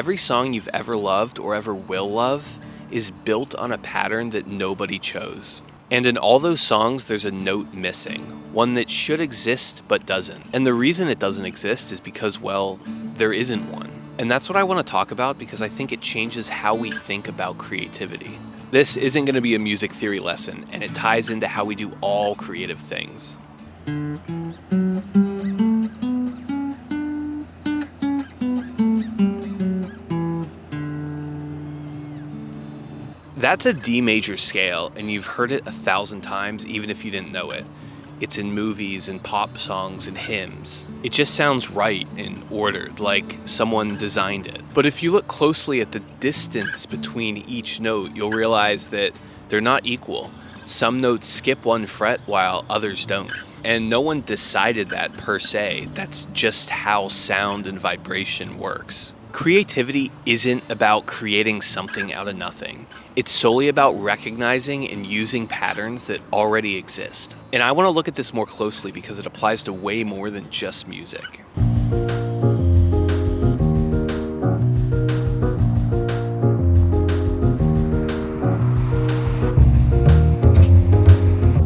Every song you've ever loved or ever will love is built on a pattern that nobody chose. And in all those songs, there's a note missing, one that should exist but doesn't. And the reason it doesn't exist is because, well, there isn't one. And that's what I want to talk about because I think it changes how we think about creativity. This isn't going to be a music theory lesson, and it ties into how we do all creative things. That's a D major scale, and you've heard it 1,000 times even if you didn't know it. It's in movies and pop songs and hymns. It just sounds right and ordered, like someone designed it. But if you look closely at the distance between each note, you'll realize that they're not equal. Some notes skip one fret while others don't. And no one decided that per se. That's just how sound and vibration works. Creativity isn't about creating something out of nothing. It's solely about recognizing and using patterns that already exist. And I want to look at this more closely because it applies to way more than just music.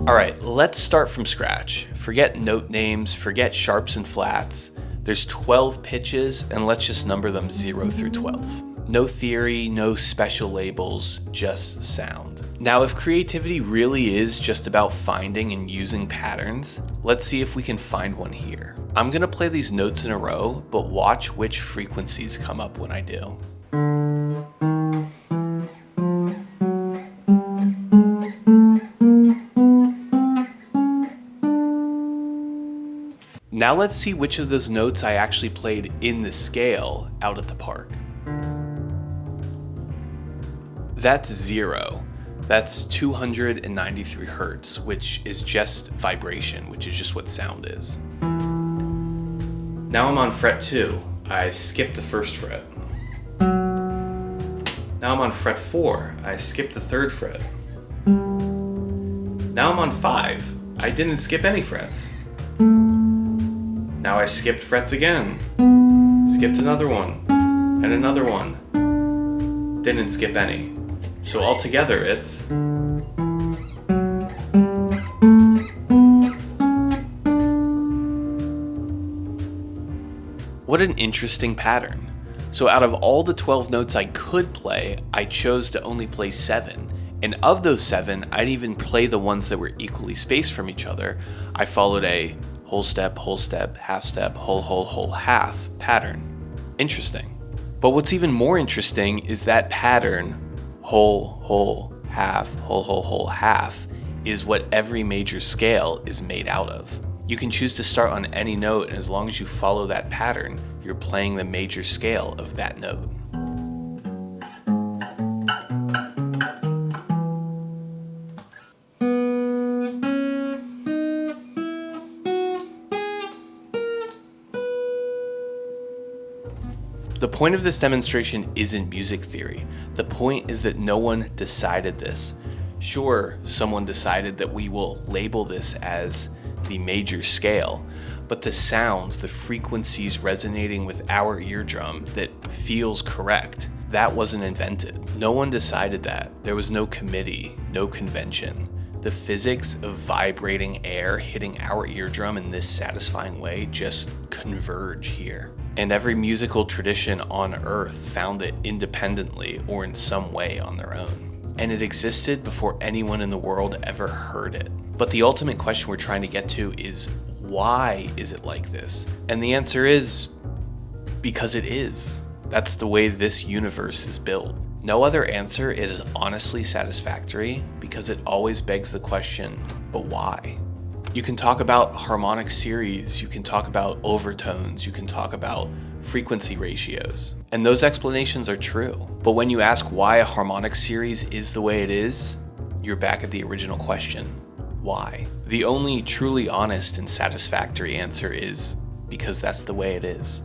Alright, let's start from scratch. Forget note names, forget sharps and flats. There's 12 pitches, and let's just number them 0 through 12. No theory, no special labels, just sound. Now, if creativity really is just about finding and using patterns, let's see if we can find one here. I'm gonna play these notes in a row, but watch which frequencies come up when I do. Now let's see which of those notes I actually played in the scale out at the park. That's 0. That's 293 hertz, which is just vibration, which is just what sound is. Now I'm on fret 2. I skip the first fret. Now I'm on fret 4. I skip the third fret. Now I'm on 5. I didn't skip any frets. Now I skipped frets again. Skipped another one. And another one. Didn't skip any. So altogether it's... What an interesting pattern. So out of all the 12 notes I could play, I chose to only play 7. And of those 7, I didn't even play the ones that were equally spaced from each other. I followed a whole step, half step, whole, half pattern. Interesting. But what's even more interesting is that pattern, whole, half, whole, half, is what every major scale is made out of. You can choose to start on any note, and as long as you follow that pattern, you're playing the major scale of that note. The point of this demonstration isn't music theory. The point is that no one decided this. Sure, someone decided that we will label this as the major scale, but the sounds, the frequencies resonating with our eardrum that feels correct, that wasn't invented. No one decided that. There was no committee, no convention. The physics of vibrating air hitting our eardrum in this satisfying way just converge here. And every musical tradition on Earth found it independently or in some way on their own. And it existed before anyone in the world ever heard it. But the ultimate question we're trying to get to is, why is it like this? And the answer is, because it is. That's the way this universe is built. No other answer is honestly satisfactory because it always begs the question, but why? You can talk about harmonic series, you can talk about overtones, you can talk about frequency ratios, and those explanations are true. But when you ask why a harmonic series is the way it is, you're back at the original question, why? The only truly honest and satisfactory answer is because that's the way it is.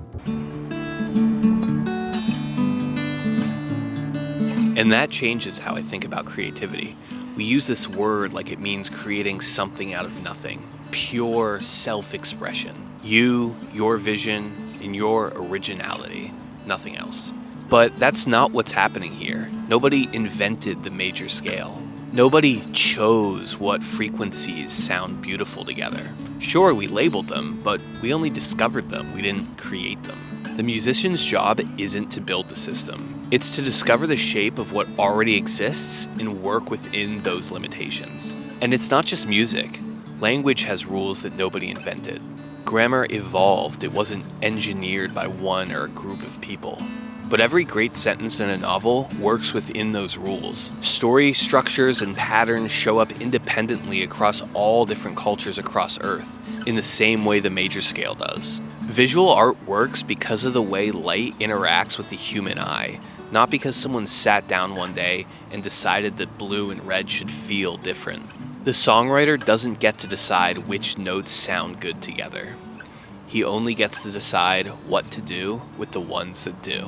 And that changes how I think about creativity. We use this word like it means creating something out of nothing. Pure self-expression. You, your vision, and your originality. Nothing else. But that's not what's happening here. Nobody invented the major scale. Nobody chose what frequencies sound beautiful together. Sure, we labeled them, but we only discovered them. We didn't create them. The musician's job isn't to build the system. It's to discover the shape of what already exists and work within those limitations. And it's not just music. Language has rules that nobody invented. Grammar evolved. It wasn't engineered by one or a group of people. But every great sentence in a novel works within those rules. Story structures and patterns show up independently across all different cultures across Earth, in the same way the major scale does. Visual art works because of the way light interacts with the human eye, not because someone sat down one day and decided that blue and red should feel different. The songwriter doesn't get to decide which notes sound good together. He only gets to decide what to do with the ones that do.